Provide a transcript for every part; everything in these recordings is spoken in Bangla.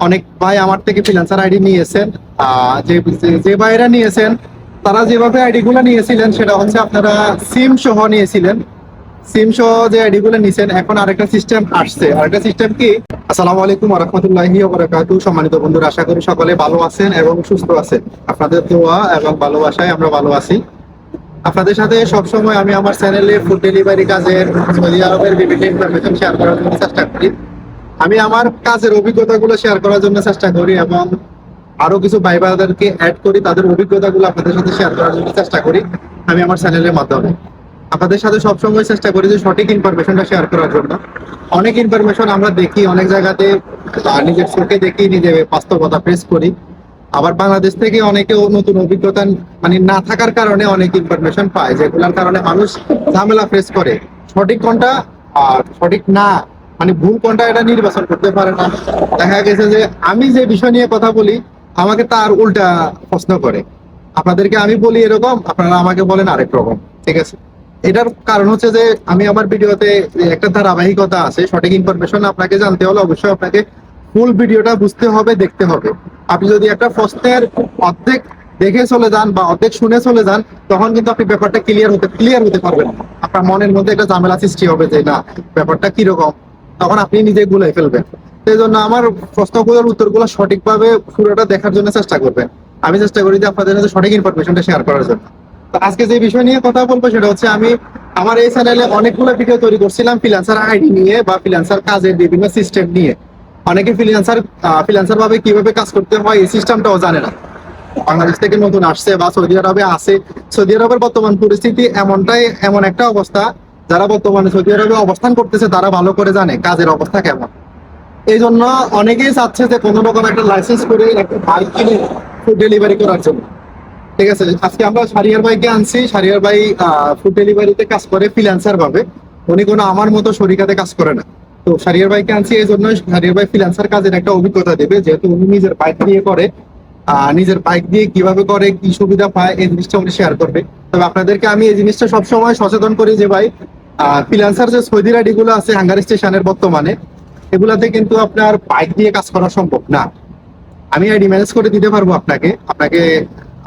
অনেক ভাই আমার থেকে ফ্রিল্যান্সার আইডি নিয়েছেন। যে যে ভাইরা নিয়েছেন তারা যেভাবে আইডি গুলো নিয়েছিলেন সেটা হচ্ছে আপনারা সিম সহ নিয়েছিলেন। সিম সহ যে আইডি গুলো নিয়েছেন, এখন আরেকটা সিস্টেম আসছে। আরেকটা সিস্টেম কি? আসসালামু আলাইকুম ওয়া রাহমাতুল্লাহি ওয়া বারাকাতুহু। সম্মানিত বন্ধুরা, আশা করি সকলে ভালো আছেন এবং সুস্থ আছেন। আপনাদের দোয়া এবং ভালোবাসায় আমরা ভালো আছি। আপনাদের সাথে সবসময় আমি আমার চ্যানেলে ফুড ডেলিভারি কাজের, সৌদি আরবের বিভিন্ন ইনফরমেশন শেয়ার করার জন্য চেষ্টা করি। আমি আমার কাজের অভিজ্ঞতাগুলো শেয়ার করার জন্য চেষ্টা করি এবং আরো কিছু ভাই বোনদেরকে অ্যাড করি, তাদের অভিজ্ঞতাগুলো আপনাদের সাথে শেয়ার করার জন্য চেষ্টা করি আমি আমার চ্যানেলের মাধ্যমে। আপনাদের সাথে সবসময় চেষ্টা করি যে সঠিক ইনফরমেশনটা শেয়ার করার জন্য। অনেক ইনফরমেশন আমরা দেখি, অনেক জায়গাতে নিজের চোখে দেখি, নিজে বাস্তবতা ফেস করি। আবার বাংলাদেশ থেকে অনেকেও নতুন অভিজ্ঞতা মানে না থাকার কারণে অনেক ইনফরমেশন পায়, যেগুলোর কারণে মানুষ ঝামেলা ফেস করে। সঠিক কোনটা আর সঠিক না, মানে ভুল কোনটা, এটা নির্বাচন করতে পারে না। দেখা গেছে যে আমি যে বিষয় নিয়ে কথা বলি আমাকে তার উল্টা প্রশ্ন করে। আপনাদেরকে আমি বলি এরকম, আপনারা আমাকে বলেন আরেক রকম। ঠিক আছে, এটার কারণ হচ্ছে যে আমি আমার ভিডিওতে একটা ধারাবাহিকতা আছে। সঠিক ইনফরমেশন আপনাকে জানতে হলে অবশ্যই আপনাকে ফুল ভিডিওটা বুঝতে হবে, দেখতে হবে। আপনি যদি একটা প্রশ্নের অর্ধেক দেখে চলে যান বা অর্ধেক শুনে চলে যান, তখন কিন্তু আপনি ব্যাপারটা ক্লিয়ার হতে পারবেন না। আপনার মনের মধ্যে একটা ঝামেলা সৃষ্টি হবে যে না, ব্যাপারটা কিরকম, তখন আপনি নিজে গুলাই ফেলবেন। সেই জন্য আমার প্রশ্নগুলোর উত্তরগুলো সঠিকভাবে পুরোটা দেখার জন্য চেষ্টা করবেন। আমি চেষ্টা করি যে আপনাদের সাথে সঠিক ইনফরমেশনটা শেয়ার করার জন্য। তো আজকে যে বিষয় নিয়ে কথা বলবো সেটা হচ্ছে, আমি আমার এই চ্যানেলে অনেকগুলো ভিডিও তৈরি করছিলাম ফ্রিল্যান্সার আইডি নিয়ে বা ফ্রিল্যান্সার কাজের বিভিন্ন সিস্টেম নিয়ে। অনেকে ফ্রিল্যান্সার ভাবে কিভাবে কাজ করতে হয় এই সিস্টেমটাও জানে না। বাংলাদেশ থেকে নতুন আসছে বা সৌদি আরবে আছে। সৌদি আরবের বর্তমান পরিস্থিতি এমন একটা অবস্থা, যারা বর্তমানে সৌদি আরবে অবস্থান করতেছে তারা ভালো করে জানে কাজের অবস্থা কেমন। এই জন্য অনেকেই চাচ্ছে যে কোনো রকম একটা লাইসেন্স করে একটা বাইক কিনে ফুড ডেলিভারি করার জন্য। ঠিক আছে, আজকে আমরা শারিয়ার ভাইকে আনছি। শারিয়ার ভাই ফুড ডেলিভারিতে কাজ করে ফ্রিল্যান্সার ভাবে। উনি কোনো আমার মতো শরিকাতে কাজ করে না। তো শারিয়ার ভাইকে আনছি এই জন্য, শারিয়ার ভাই ফ্রিল্যান্সার কাজের একটা অভিজ্ঞতা দেবে, যেহেতু উনি নিজের বাইক দিয়ে করে। নিজের বাইক দিয়ে কিভাবে করে, কি সুবিধা পায়, এই জিনিসটা উনি শেয়ার করবে। তবে আপনাদেরকে আমি এই জিনিসটা সবসময় সচেতন করি যে ভাই, ফ্রিল্যান্সার যে সৌদি আইডি গুলো আছে হাঙ্গার স্টেশনের বর্তমানে, এগুলাতে কিন্তু আপনার বাইক দিয়ে কাজ করা সম্ভব না। আমি আইডি ম্যানেজ করে দিতে পারবো আপনাকে আপনাকে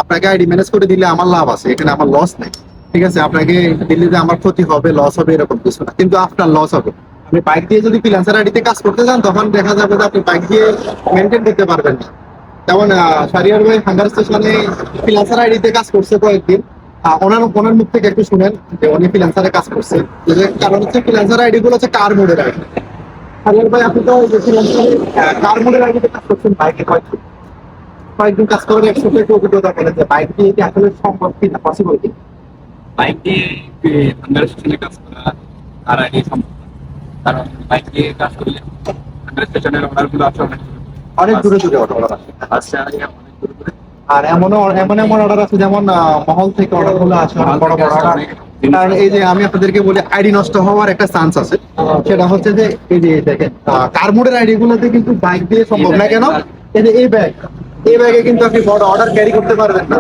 আপনাকে আইডি ম্যানেজ করে দিলে আমার লাভ আছে, এখানে আমার লস নেই। ঠিক আছে, আপনাকে দিল্লি যে আমার ক্ষতি হবে, লস হবে এরকম কিছু না, কিন্তু আপনার লস হবে। আপনি বাইক দিয়ে যদি ফ্রিল্যান্সার আইডিতে কাজ করতে চান, তখন দেখা যাবে যে আপনি বাইক দিয়ে মেনটেন করতে পারবেন না। যেমন শারিয়ার ভাই হাঙ্গার স্টেশনে ফ্রিল্যান্সার আইডিতে কাজ করছে কয়েকদিন। ওনার মুখ থেকে একটু শুনেন যে উনি ফ্রিল্যান্সারে কাজ করছে। কারণ হচ্ছে ফ্রিল্যান্সার আইডি গুলো হচ্ছে কার মোডের আইডি। শারিয়ার ভাই, আপনি তো ফ্রিল্যান্সারে কার মোডের আইডিতে কাজ করছেন বাইকে কয়েকদিন কাজ করার একসাথে একটু অভিজ্ঞতা বলেন যে বাইক দিয়ে কি আসলে সম্ভব কি না, পসিবল কি? বাইক দিয়ে হান্ড্রেড স্টেশনে কাজ করা আর আগে সম্ভব না। কারণ বাইক দিয়ে কাজ করলে হান্ড্রেড স্টেশনের অর্ডারগুলো আছে অনেক দূরে দূরে অর্ডার আছে। আসছে আগে অনেক দূরে দূরে। আর এমন অর্ডার আছে, যেমন মহল থেকে অর্ডার গুলো আছে, অনেক বড় বড় অর্ডার। কারণ এই যে আমি আপনাদেরকে বলি, আইডি নষ্ট হওয়ার একটা চান্স আছে। সেটা হচ্ছে যে এই যে দেখেন, কার্মোডের আইডি গুলোতে কিন্তু বাইক দিয়ে সম্ভব না। কেন? এই যে এই ব্যাগে কিন্তু আপনি বড় অর্ডার ক্যারি করতে পারবেন না।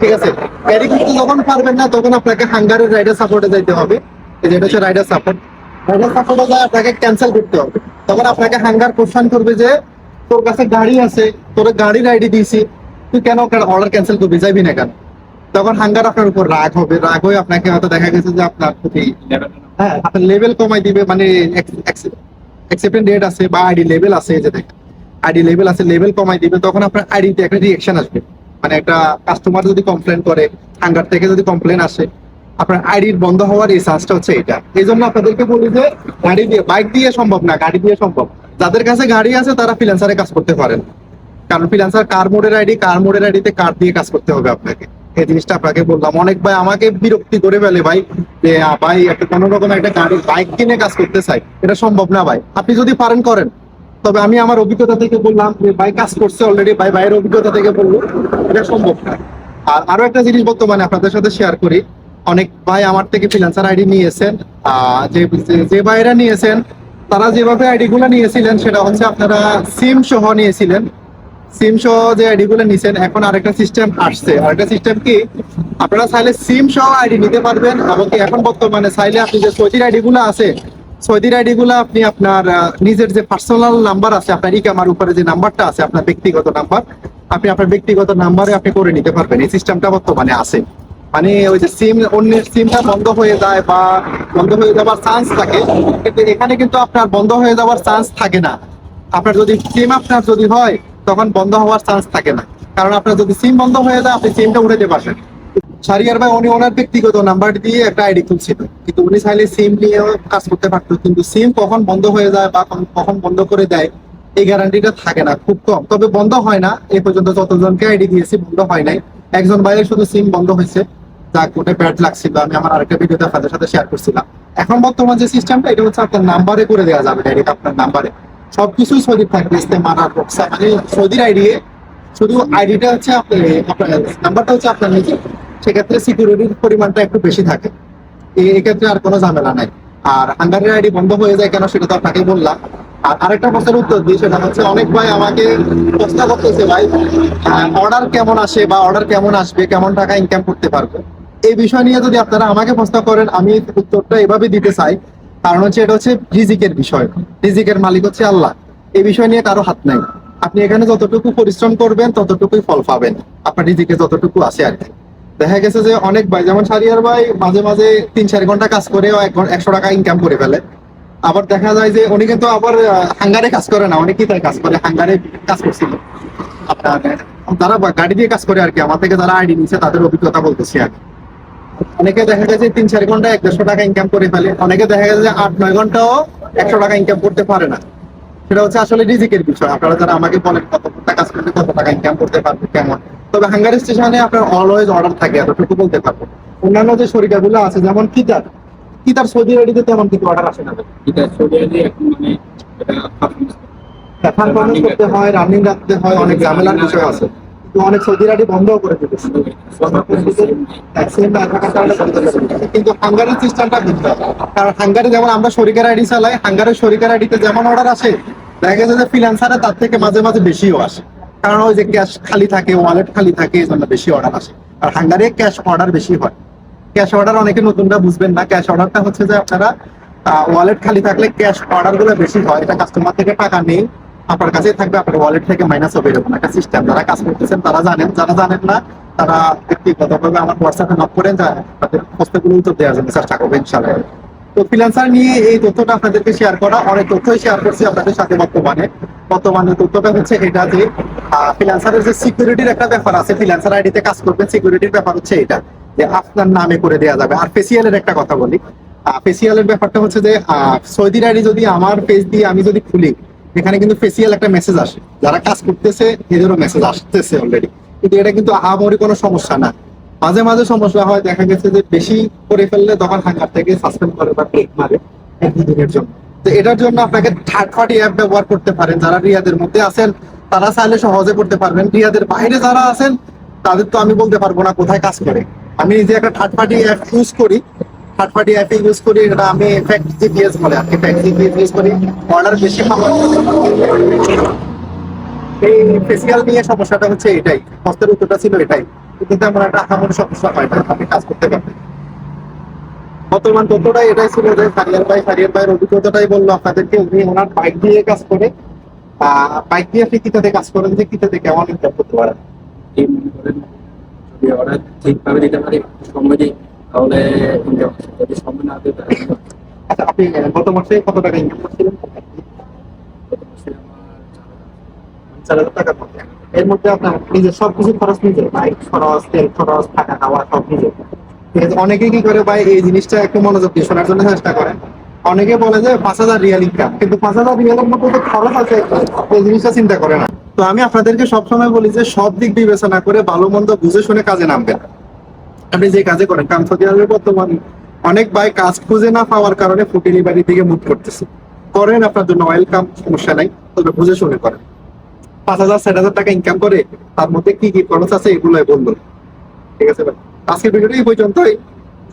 ঠিক আছে, ক্যারি করতে যখন পারবেন না, তখন আপনাকে হাঙ্গারের রাইডার সাপোর্টে যাইতে হবে। এই যে এটা হচ্ছে রাইডার সাপোর্টে যায় আপনাকে ক্যান্সেল করতে হবে। তখন আপনাকে হাঙ্গার কোশ্চেন করবে যে তোর কাছে গাড়ি আছে, তোর গাড়ির আইডি দিয়েছি, তুই কেন অর্ডার ক্যান্সেল করবি, যাইবি না কেন? তখন হাঙ্গার আপনার উপর রাগ হবে। রাগ হয়ে আপনাকে হয়তো দেখা গেছে যে আপনার প্রতি আপনার লেভেল কমাই দিবে। মানে অ্যাকসেপ্টেন্ট রেট আছে বা আইডি লেভেল আছে, এই যে দেখেন আইডি লেভেল আছে, লেভেল কমাই দিবে। তখন আপনার আইডিতে একটা রিঅ্যাকশন আসবে। মানে একটা কাস্টমার যদি কমপ্লেন করে, হাঙ্গার থেকে যদি কমপ্লেন আসে, আপনার আইডির বন্ধ হওয়ার এই চান্সটা হচ্ছে এটা। এই জন্য আপনাদেরকে বলি যে বাইক দিয়ে সম্ভব না, গাড়ি দিয়ে সম্ভব। যাদের কাছে গাড়ি আছে তারা ফ্রিল্যান্সারে কাজ করতে পারেন। কারণ ফ্রিল্যান্সার কার মোডের আইডিতে কার দিয়ে কাজ করতে হবে আপনাকে। এই জিনিসটা আপনাকে বললাম। অনেক ভাই আমাকে বিরক্তি করে ফেলে ভাই, যে ভাই একটা কোনো রকম একটা গাড়ি বাইক কিনে কাজ করতে চাই, এটা সম্ভব না ভাই। আপনি যদি পারেন করেন। তবে আমি আমার অভিজ্ঞতা থেকে বললাম যে ভাই কাজ করছে অলরেডি, ভাইয়ের অভিজ্ঞতা থেকে বলবো এটা সম্ভব না। আর আরো একটা জিনিস বর্তমানে আপনাদের সাথে শেয়ার করি। অনেক ভাই আমার থেকে ফ্রিল্যান্সার আইডি নিয়েছেন। যে ভাইরা নিয়েছেন তারা যেভাবে আইডি গুলো নিয়েছিলেন সেটা হচ্ছে আপনারা সিম সহ নিয়েছিলেন। সিম সহ যে আইডি গুলো নিছেন, এখন আরেকটা সিস্টেম আসছে। আরেকটা সিস্টেম কি? আপনারা চাইলে সিম সহ আইডি নিতে পারবেন, এবং কি এখন বর্তমানে চাইলে আপনি যে সৌদির আইডি গুলো আছে, সৌদির আইডি গুলা আপনি আপনার নিজের যে পার্সোনাল নাম্বার আছে, আপনার ইকামার উপরে যে নাম্বারটা আছে, আপনার ব্যক্তিগত নাম্বার, আপনি আপনার ব্যক্তিগত নাম্বারে আপনি করে নিতে পারবেন। এই সিস্টেমটা বর্তমানে আছে। মানে ওই যে সিম, অন্যের সিমটা বন্ধ হয়ে যায় বা বন্ধ হয়ে যাওয়ার চান্স থাকে, কিন্তু এখানে কিন্তু আপনার বন্ধ হয়ে যাওয়ার চান্স থাকে না। আপনার যদি সিম আপনার যদি হয়, তখন বন্ধ হওয়ার চান্স থাকে না, কারণ আপনার যদি সিম বন্ধ হয়ে যায় আপনি সিমটা উঠাতে পারবেন। শারিয়ার ভাই উনি ওনার ব্যক্তিগত নাম্বার দিয়ে একটা আইডি খুলছিল, কিন্তু উনি চাইলে সিম নিয়েও কাজ করতে পারতো, কিন্তু সিম কখন বন্ধ হয়ে যায় বা কখন বন্ধ করে দেয় এই গ্যারান্টিটা থাকে না, খুব কম। তবে বন্ধ হয় না, এই পর্যন্ত যতজনকে আইডি দিয়েছি বন্ধ হয় নাই। একজন ভাইয়ের শুধু সিম বন্ধ হয়েছে, যাক ওটা ব্যাড লাগছিল, আমি আমার আরেকটা ভিডিওতে আপনাদের সাথে শেয়ার করছিলাম। এখন বর্তমান যে সিস্টেমটা, এটা হচ্ছে আপনার নাম্বারে করে দেওয়া যাবে, ডাইরেক্ট আপনার নাম্বারে সবকিছুই সৌদির থাকবে, ইস্তেমার আর বক্সা, মানে সৌদির আইডি, শুধু আইডিটা হচ্ছে আপনার নাম্বারটা হচ্ছে আপনার নিজে। সেক্ষেত্রে সিকিউরিটির পরিমাণটা একটু বেশি থাকে, এক্ষেত্রে আর কোনো ঝামেলা নাই। আর হাঙ্গারের আইডি বন্ধ হয়ে যায় কেন, সেটা তো আপনাকে বললাম। আর আরেকটা প্রশ্নের উত্তর দিই, সেটা হচ্ছে অনেক ভাই আমাকে প্রশ্ন করতেছে, ভাই অর্ডার কেমন আসে বা অর্ডার কেমন আসবে, কেমন টাকা ইনকাম করতে পারবো, এই বিষয় নিয়ে যদি আপনারা আমাকে প্রশ্ন করেন, আমি উত্তরটা এভাবে দিতে চাই। কারণ হচ্ছে এটা হচ্ছে রিজিকের বিষয়, রিজিকের মালিক হচ্ছে আল্লাহ, এই বিষয় নিয়ে কারো হাত নাই। আপনি এখানে যতটুকু পরিশ্রম করবেন ততটুকুই ফল পাবেন, আপনার রিজিকে যতটুকু আসে আর কি। দেখা গেছে যে অনেক ভাই, যেমন শারিয়ার ভাই মাঝে মাঝে 3-4 ঘন্টা কাজ করে 100 টাকা ইনকাম করে ফেলে। আবার দেখা যায় যে উনি কিন্তু আবার হাঙ্গারে কাজ করে না, অনেকেই তাই কাজ করে, হাঙ্গারে কাজ করছিল আপনার, যারা গাড়ি দিয়ে কাজ করে আর কি, আমার থেকে যারা আইডি নিচ্ছে তাদের অভিজ্ঞতা বলতেছি আর কি। অনেকে দেখা গেছে 3-4 ঘন্টা 100 টাকা ইনকাম করে ফেলে, অনেকে দেখা গেছে যে 8-9 ঘন্টাও 100 টাকা ইনকাম করতে পারে না। সেটা হচ্ছে আসলে রিজিকের বিষয়। আপনারা যারা আমাকে বলেন কত ঘন্টা কাজ করলে কত টাকা ইনকাম করতে পারবে কেমন, তবে হাঙ্গারি স্টেশনে আপনার অলওয়েজ অর্ডার থাকে, এতটুকু বলতে পারবো। অন্যান্য যে শরিকাগুলো আছে, যেমন কিতার সৌদি আরবিতে তেমন কিছু অর্ডার আসে না, এটা সৌদি আরবে এখন মানে এটা পারফরমেন্স করতে হয়, রানিং রাখতে হয়, অনেক ঝামেলার বিষয় আছে। কিন্তু অনেক সৌদি আরবি বন্ধ করে দিতেছে, কিন্তু হাঙ্গারির সিস্টেমটা বুঝতে হবে। কারণ হাঙ্গারি যেমন আমরা শরিকার আইডি চালাই, হাঙ্গারির শরিকার আইডিতে যেমন অর্ডার আসে, দেখা গেছে যে ফ্রিল্যান্সারে তার থেকে মাঝে মাঝে বেশিও আসে, কারণ ওই যে ক্যাশ খালি থাকে, ওয়ালেট খালি থাকে, এই জন্য বেশি অর্ডার আসে। আর হাঙ্গারি ক্যাশ অর্ডার বেশি হয়। ক্যাশ অর্ডার অনেকে নতুনরা বুঝবেন না, ক্যাশ অর্ডারটা হচ্ছে যে আপনারা ওয়ালেট খালি থাকলে ক্যাশ অর্ডার গুলো বেশি হয়, এটা কাস্টমার থেকে টাকা নেই, আপনার কাছেই থাকবে, আপনার ওয়ালেট থেকে মাইনাস হবে, এরকম একটা সিস্টেম। যারা কাজ করতেছেন তারা জানেন, যারা জানেন না তারা ব্যক্তিগতভাবে আমার হোয়াটসঅ্যাপে নক করেন, তাদের প্রশ্নগুলো উত্তর দেওয়ার জন্য চেষ্টা করবো ইনশাআল্লাহ। তো ফ্রিল্যান্সার নিয়ে এই তথ্যটা আপনাদেরকে শেয়ার করা, অনেক তথ্যই শেয়ার করছি আপনাদের সাথে। বর্তমানে তথ্যটা হচ্ছে এটা যে ফ্রিল্যান্সারের যে সিকিউরিটির একটা ব্যাপার আছে, ফ্রিল্যান্সার আইডিতে কাজ করবেন, সিকিউরিটির ব্যাপার হচ্ছে এটা যে আপনার নামে করে দেওয়া যাবে। আর ফেসিয়ালের একটা কথা বলি, ফেসিয়ালের ব্যাপারটা হচ্ছে যে সৌদির আইডি যদি আমার ফেস দিয়ে আমি যদি খুলি, এখানে কিন্তু ফেসিয়াল একটা মেসেজ আসে, যারা কাজ করতেছে এদেরও মেসেজ আসতেছে অলরেডি, কিন্তু এটা কিন্তু আহামরি কোনো সমস্যা না। মাঝে মাঝে সমস্যা হয়, দেখা গেছে যে বেশি করে ফেললে তখন হাঙ্গার থেকে সাসপেন্ড করে বা ব্রেক মারে 1-2 দিনের জন্য। তো এটার জন্য আপনাকে থার্ড পার্টি অ্যাপ ব্যবহার করতে পারেন। যারা রিয়াদের মধ্যে আছেন তারা চাইলে সহজে করতে পারবেন, রিয়াদের বাইরে যারা আছেন তাদের তো আমি বলতে পারবো না কোথায় কাজ করে। আমি নিজে একটা থার্ড পার্টি অ্যাপ ইউজ করি, থার্ড পার্টি অ্যাপ ইউজ করি, এটা আমি ফ্যাক্ট জিপিএস বলে আর কি, ফ্যাক্ট জিপিএস ইউজ করি, অর্ডার বেশি পাবো। এই ফেসিয়াল নিয়ে সমস্যাটা হচ্ছে এটাই, হস্তের উত্তরটা ছিল এটাই, কিন্তু তেমন একটা আহামরি সমস্যা হয় না, আপনি কাজ করতে পারবেন। বর্তমান তথ্যটাই এটাই ছিল যে সারিয়ার ভাইয়ের অভিজ্ঞতাটাই বললো আপনাদেরকে। উনি ওনার বাইক দিয়ে কাজ করে, বাইক দিয়ে আপনি কিতাতে কাজ করেন, যে কিতাতে কেমন ইনকাম করতে পারেন। এই মনে করেন যদি অর্ডার ঠিকভাবে দিতে পারি, সময় দিই, তাহলে income আসে। যদি সময় না দিই তাহলে আচ্ছা, আপনি গত মাসে কত টাকা ইনকাম করছিলেন? গত মাসে আমার 4,000 টাকা মতো। এর মধ্যে আপনার নিজের সবকিছু খরচ নিজে, বাইক খরচ, তেল খরচ, থাকা খাওয়া সব নিজে। ঠিক আছে, অনেকে কি করে ভাই, এই জিনিসটা একটু মনোযোগ দিয়ে শোনার জন্য চেষ্টা করেন। অনেকে বলে যে 5,000 রিয়াল ইনকাম, কিন্তু 5,000 রিয়ালের মধ্যে তো খরচ আছে, এই জিনিসটা চিন্তা করে না। তো আমি আপনাদেরকে সবসময় বলি যে সব দিক বিবেচনা করে ভালো মন্দ বুঝে শুনে কাজে নামবেন। আপনি যে কাজে করেন, কারণ সৌদি আরবে বর্তমানে অনেক ভাই কাজ খুঁজে না পাওয়ার কারণে ফুড ডেলিভারি দিকে মুভ করতেছে। করেন, আপনার জন্য ওয়েলকাম, সমস্যা নাই, তবে বুঝে শুনে করেন। 5,000-6,000 টাকা ইনকাম করে তার মধ্যে কি কি খরচ আছে এগুলোই বলবো। ঠিক আছে ভাই, আজকের ভিডিওটা এই পর্যন্তই।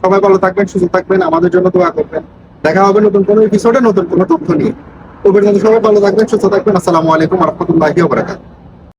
সবাই ভালো থাকবেন, সুস্থ থাকবেন, আমাদের জন্য দোয়া করবেন। দেখা হবে নতুন কোনো এপিসোডে নতুন কোনো তথ্য নিয়ে। তো পর্যন্ত সবাই ভালো থাকবেন, সুস্থ থাকবেন। আসসালামু আলাইকুম ওয়া রাহমাতুল্লাহি ওয়া বারাকাতুহু।